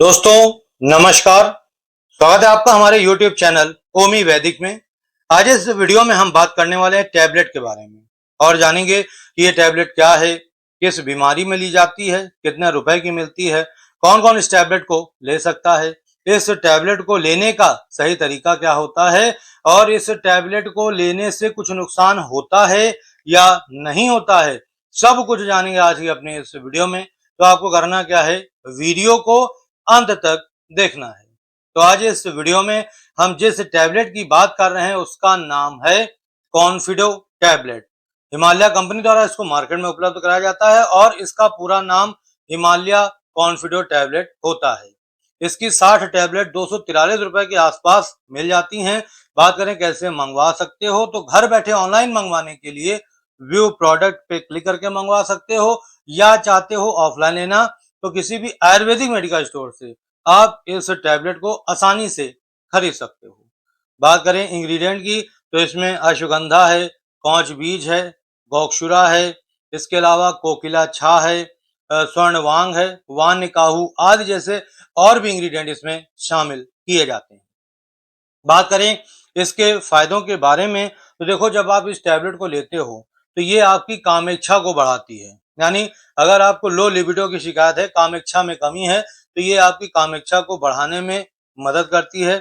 दोस्तों नमस्कार। स्वागत है आपका हमारे YouTube चैनल ओमी वैदिक में। आज इस वीडियो में हम बात करने वाले हैं टैबलेट के बारे में और जानेंगे कि ये टैबलेट क्या है, किस बीमारी में ली जाती है, कितने रुपए की मिलती है, कौन कौन इस टैबलेट को ले सकता है, इस टैबलेट को लेने का सही तरीका क्या होता है और इस टैबलेट को लेने से कुछ नुकसान होता है या नहीं होता है, सब कुछ जानेंगे आज की अपने इस वीडियो में। तो आपको करना क्या है, वीडियो को अंत तक देखना है। तो आज इस वीडियो में हम जिस टैबलेट की बात कर रहे हैं उसका नाम है कॉन्फिडो टैबलेट। हिमालय कंपनी द्वारा इसको मार्केट में उपलब्ध कराया जाता है और इसका पूरा नाम हिमालय कॉन्फिडो टैबलेट होता है। इसकी 60 टैबलेट 243 रुपए के आसपास मिल जाती हैं। बात करें कैसे मंगवा सकते हो, तो घर बैठे ऑनलाइन मंगवाने के लिए व्यू प्रोडक्ट पे क्लिक करके मंगवा सकते हो या चाहते हो ऑफलाइन लेना तो किसी भी आयुर्वेदिक मेडिकल स्टोर से आप इस टैबलेट को आसानी से खरीद सकते हो। बात करें इंग्रेडिएंट की, तो इसमें अश्वगंधा है, कौच बीज है, गोक्षुरा है, इसके अलावा कोकिला छा है, स्वर्ण वांग है, वान्यकाहू आदि जैसे और भी इंग्रेडिएंट इसमें शामिल किए जाते हैं। बात करें इसके फायदों के बारे में, तो देखो जब आप इस टैबलेट को लेते हो तो ये आपकी कामेच्छा को बढ़ाती है। यानी अगर आपको लो लिबिडो की शिकायत है, कामेच्छा में कमी है, तो ये आपकी कामेच्छा को बढ़ाने में मदद करती है।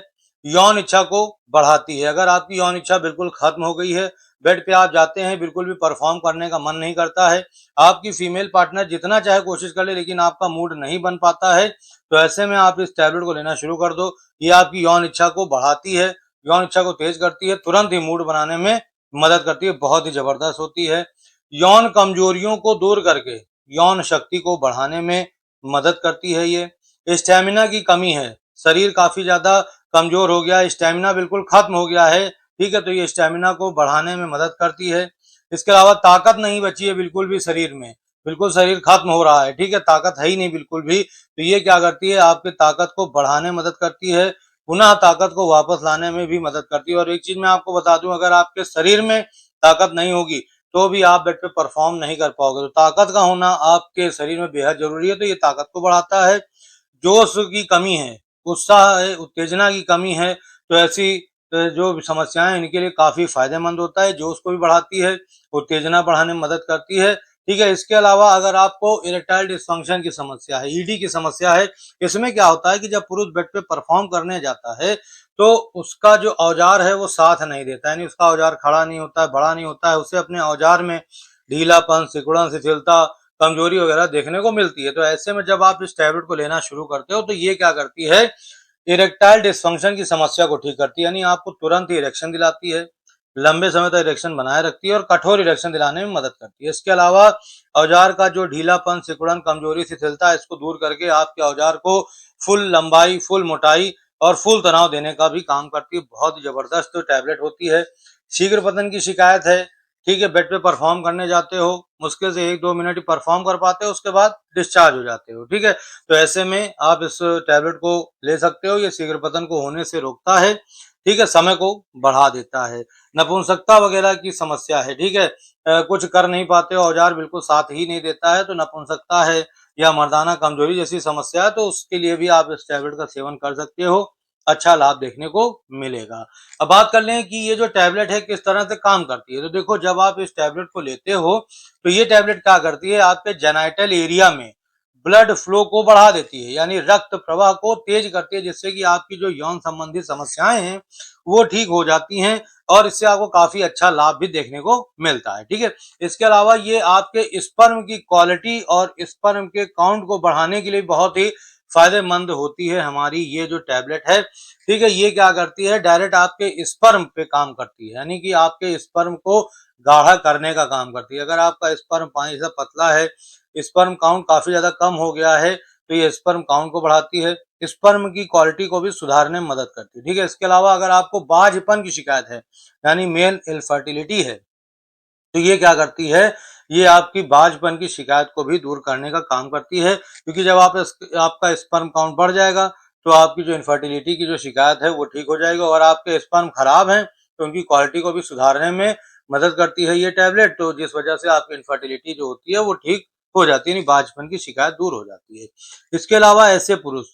यौन इच्छा को बढ़ाती है। अगर आपकी यौन इच्छा बिल्कुल खत्म हो गई है, बेड पे आप जाते हैं, बिल्कुल भी परफॉर्म करने का मन नहीं करता है, आपकी फीमेल पार्टनर जितना चाहे कोशिश कर ले लेकिन आपका मूड नहीं बन पाता है, तो ऐसे में आप इस टैबलेट को लेना शुरू कर दो। ये आपकी यौन इच्छा को बढ़ाती है, यौन इच्छा को तेज करती है, तुरंत ही मूड बनाने में मदद करती है, बहुत ही जबरदस्त होती है। यौन कमजोरियों को दूर करके यौन शक्ति को बढ़ाने में मदद करती है। ये स्टेमिना की कमी है, शरीर काफी ज्यादा कमजोर हो गया है, स्टेमिना बिल्कुल खत्म हो गया है, ठीक है, तो ये स्टेमिना को बढ़ाने में मदद करती है। इसके अलावा ताकत नहीं बची है बिल्कुल भी शरीर में, बिल्कुल शरीर खत्म हो रहा है, ठीक है, ताकत है ही नहीं बिल्कुल भी, तो ये क्या करती है, आपकी ताकत को बढ़ाने में मदद करती है, पुनः ताकत को वापस लाने में भी मदद करती है। और एक चीज मैं आपको बता दूं, अगर आपके शरीर में ताकत नहीं होगी तो भी आप बेड पे परफॉर्म नहीं कर पाओगे। तो ताकत का होना आपके शरीर में बेहद जरूरी है, तो ये ताकत को बढ़ाता है। जोश की कमी है, उत्साह है, उत्तेजना की कमी है, तो ऐसी जो समस्याएं हैं इनके लिए काफी फायदेमंद होता है। जोश को भी बढ़ाती है, उत्तेजना बढ़ाने में मदद करती है, ठीक है। इसके अलावा अगर आपको इरेक्टाइल डिस्फंक्शन की समस्या है, ईडी की समस्या है, इसमें क्या होता है कि जब पुरुष बेड पे परफॉर्म करने जाता है तो उसका जो औजार है वो साथ नहीं देता, यानी उसका औजार खड़ा नहीं होता है, बड़ा नहीं होता है, उसे अपने औजार में ढीलापन, सिकुड़न, शिथिलता, कमजोरी वगैरह देखने को मिलती है। तो ऐसे में जब आप इस टैबलेट को लेना शुरू करते हो तो ये क्या करती है, इरेक्टाइल डिस्फंक्शन की समस्या को ठीक करती है, यानी आपको तुरंत ही इरेक्शन दिलाती है, लंबे समय तक इरेक्शन बनाए रखती है और कठोर इरेक्शन दिलाने में मदद करती है। इसके अलावा औजार का जो ढीलापन, सिकुड़न, कमजोरी, शिथिलता, इसको दूर करके आपके औजार को फुल लंबाई, फुल मोटाई और फुल तनाव देने का भी काम करती है। बहुत ही जबरदस्त टैबलेट होती है। शीघ्र पतन की शिकायत है, ठीक है, बेड पे परफॉर्म करने जाते हो, मुश्किल से 1-2 मिनट ही परफॉर्म कर पाते हो, उसके बाद डिस्चार्ज हो जाते हो, ठीक है, तो ऐसे में आप इस टैबलेट को ले सकते हो। ये शीघ्र पतन को होने से रोकता है, ठीक है, समय को बढ़ा देता है। नपुंसकता वगैरह की समस्या है, ठीक है, कुछ कर नहीं पाते हो, औजार बिल्कुल साथ ही नहीं देता है, तो नपुंसकता है या मर्दाना कमजोरी जैसी समस्या है, तो उसके लिए भी आप इस टैबलेट का सेवन कर सकते हो, अच्छा लाभ देखने को मिलेगा। अब बात कर लें कि ये जो टैबलेट है किस तरह से काम करती है, तो देखो जब आप इस टैबलेट को लेते हो तो ये टैबलेट क्या करती है, आपके जेनाइटल एरिया में ब्लड फ्लो को बढ़ा देती है, यानी रक्त प्रवाह को तेज करती है, जिससे कि आपकी जो यौन संबंधी समस्याएं हैं वो ठीक हो जाती हैं और इससे आपको काफी अच्छा लाभ भी देखने को मिलता है, ठीक है। इसके अलावा ये आपके स्पर्म की क्वालिटी और स्पर्म के काउंट को बढ़ाने के लिए बहुत ही फायदेमंद होती है हमारी ये जो टैबलेट है, ठीक है। ये क्या करती है, डायरेक्ट आपके स्पर्म पे काम करती है, यानी कि आपके स्पर्म को गाढ़ा करने का काम करती है। अगर आपका स्पर्म पानी से पतला है, स्पर्म काउंट काफी ज्यादा कम हो गया है, तो ये स्पर्म काउंट को बढ़ाती है, स्पर्म की क्वालिटी को भी सुधारने में मदद करती है, ठीक है। इसके अलावा अगर आपको बाझपन की शिकायत है, यानी मेल इनफर्टिलिटी है, तो ये क्या करती है, ये आपकी बाझपन की शिकायत को भी दूर करने का काम करती है, क्योंकि जब आपका स्पर्म काउंट बढ़ जाएगा तो आपकी जो इनफर्टिलिटी की जो शिकायत है वो ठीक हो जाएगी। और आपके स्पर्म खराब हैं तो उनकी क्वालिटी को भी सुधारने में मदद करती है ये टैबलेट, तो जिस वजह से आपकी इनफर्टिलिटी जो होती है वो ठीक हो जाती है, यानी बाझपन की शिकायत दूर हो जाती है। इसके अलावा ऐसे पुरुष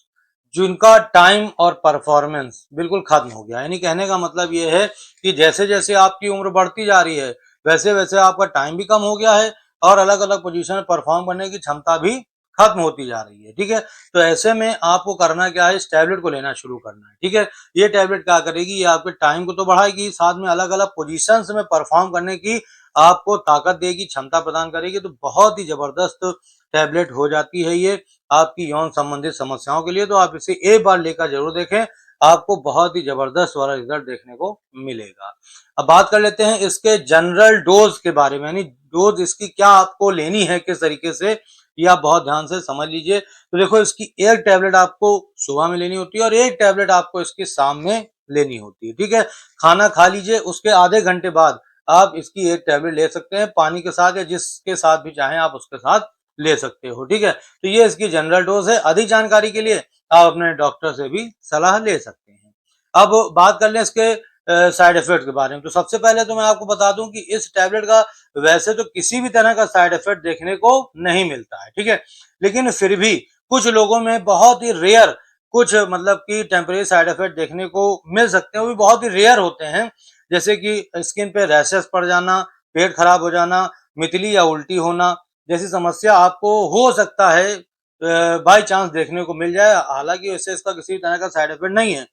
जिनका टाइम और परफॉर्मेंस बिल्कुल खत्म हो गया। यानी कहने का मतलब ये है कि जैसे-जैसे आपकी उम्र बढ़ती जा रही है, वैसे-वैसे आपका टाइम भी कम हो गया है और अलग-अलग पोजीशन में परफॉर्म करने की क्षमता भी खत्म होती जा रही है, ठीक है? तो ऐसे में आपको करना क्या है, इस टैबलेट को लेना शुरू करना है, ठीक है? ये टैबलेट क्या करेगी, ये आपके टाइम को तो बढ़ाएगी, साथ में अलग-अलग पोजीशंस में परफॉर्म करने की आपको ताकत देगी, क्षमता प्रदान करेगी। तो बहुत ही ज़बरदस्त टैबलेट हो जाती है ये आपकी यौन संबंधित समस्याओं के लिए। तो आप इसे एक बार लेकर ज़रूर देखें, आपको बहुत ही ज़बरदस्त वाला रिज़ल्ट देखने को मिलेगा। अब बात कर लेते हैं इसके जनरल डोज़ के बारे में, यानी डोज़ इसकी क्या आपको लेनी है, किस तरीके से, ये आप बहुत ध्यान से समझ लीजिए। तो देखो, इसकी एक टैबलेट आपको सुबह में लेनी होती है और एक टैबलेट आपको इसकी शाम में लेनी होती है, ठीक है? खाना खा लीजिए, उसके आधे घंटे बाद आप इसकी एक टैबलेट ले सकते हैं, पानी के साथ या जिसके साथ भी चाहें आप उसके साथ ले सकते हो, ठीक है? तो ये इसकी जनरल डोज़ है। अधिक जानकारी के लिए आप अपने डॉक्टर से भी सलाह ले सकते हैं। अब बात कर लें इसके साइड इफ़ेक्ट के बारे में। तो सबसे पहले तो मैं आपको बता दूँ कि इस टैबलेट का वैसे तो किसी भी तरह का साइड इफ़ेक्ट देखने को नहीं मिलता है, ठीक है? लेकिन फिर भी कुछ लोगों में बहुत ही रेयर कुछ मतलब कि टेम्परेरी साइड इफ़ेक्ट देखने को मिल सकते हैं, वो भी बहुत ही रेयर होते हैं। जैसे कि स्किन पे रैशेज़ पड़ जाना, पेट खराब हो जाना, मितली या उल्टी होना जैसी समस्या आपको हो सकता है बाय चांस देखने को मिल जाए। हालाँकि वैसे इसका किसी तरह का साइड इफ़ेक्ट नहीं है।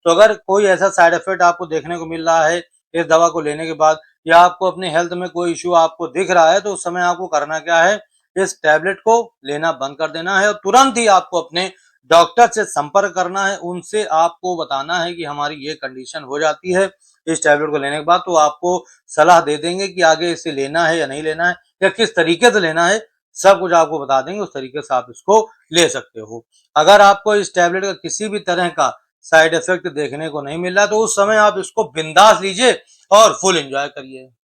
तो अगर कोई ऐसा साइड इफ़ेक्ट आपको देखने को मिल रहा है इस दवा को लेने के बाद, या आपको अपनी हेल्थ में कोई इश्यू आपको दिख रहा है, तो उस समय आपको करना क्या है, इस टैबलेट को लेना बंद कर देना है और तुरंत ही आपको अपने डॉक्टर से संपर्क करना है। उनसे आपको बताना है कि हमारी ये कंडीशन हो जाती है इस टैबलेट को लेने के बाद, तो आपको सलाह दे देंगे कि आगे इसे लेना है या नहीं लेना है या किस तरीके से लेना है, सब कुछ आपको बता देंगे। उस तरीके से आप इसको ले सकते हो। अगर आपको इस टैबलेट का किसी भी तरह का साइड इफ़ेक्ट देखने को नहीं मिल रहा, तो उस समय आप इसको बिंदास लीजिए और फुल एन्जॉय करिए।